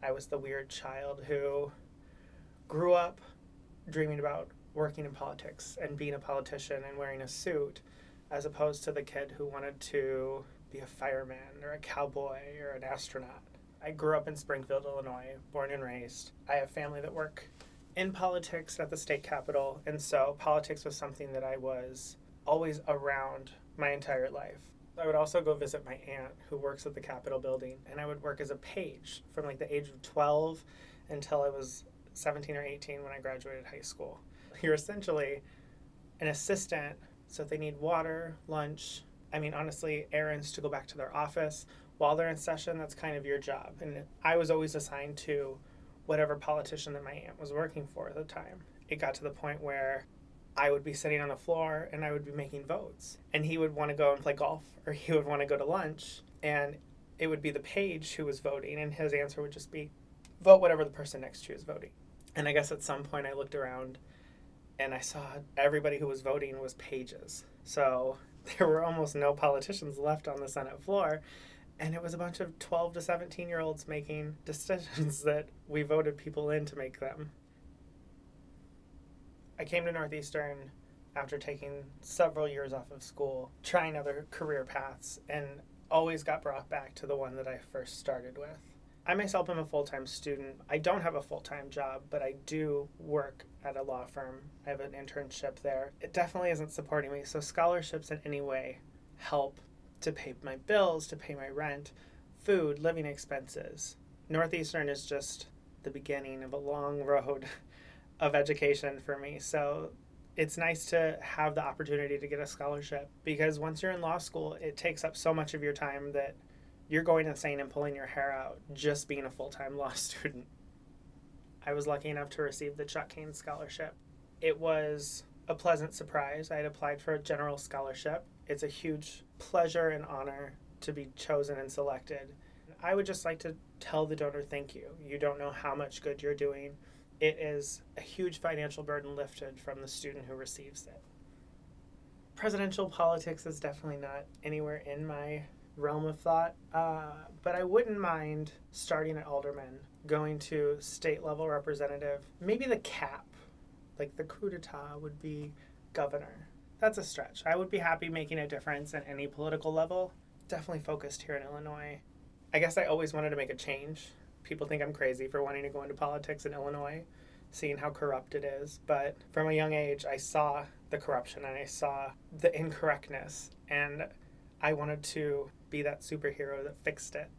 I was the weird child who grew up dreaming about working in politics and being a politician and wearing a suit, as opposed to the kid who wanted to be a fireman or a cowboy or an astronaut. I grew up in Springfield, Illinois, born and raised. I have family that work in politics at the state capitol, and so politics was something that I was always around my entire life. I would also go visit my aunt who works at the Capitol building, and I would work as a page from like the age of 12 until I was 17 or 18 when I graduated high school. You're essentially an assistant, so if they need water, lunch, I mean, honestly, errands to go back to their office while they're in session, that's kind of your job. And I was always assigned to whatever politician that my aunt was working for at the time. It got to the point where I would be sitting on the floor and I would be making votes. And he would want to go and play golf or he would want to go to lunch. And it would be the page who was voting, and his answer would just be vote whatever the person next to you is voting. And I guess at some point I looked around and I saw everybody who was voting was pages. So there were almost no politicians left on the Senate floor. And it was a bunch of 12 to 17-year-olds making decisions that we voted people in to make them. I came to Northeastern after taking several years off of school, trying other career paths, and always got brought back to the one that I first started with. I myself am a full-time student. I don't have a full-time job, but I do work at a law firm. I have an internship there. It definitely isn't supporting me, so scholarships in any way help to pay my bills, to pay my rent, food, living expenses. Northeastern is just the beginning of a long road of education for me, so it's nice to have the opportunity to get a scholarship, because once you're in law school, it takes up so much of your time that you're going insane and pulling your hair out just being a full-time law student. I was lucky enough to receive the Chuck Haynes Scholarship. It was a pleasant surprise. I had applied for a general scholarship. It's a huge pleasure and honor to be chosen and selected. I would just like to tell the donor thank you. You don't know how much good you're doing. It is a huge financial burden lifted from the student who receives it. Presidential politics is definitely not anywhere in my realm of thought, but I wouldn't mind starting at alderman, going to state level representative, maybe the cap, like the coup d'etat would be governor. That's a stretch. I would be happy making a difference at any political level. Definitely focused here in Illinois. I guess I always wanted to make a change. People think I'm crazy for wanting to go into politics in Illinois, seeing how corrupt it is. But from a young age, I saw the corruption and I saw the incorrectness. And I wanted to be that superhero that fixed it.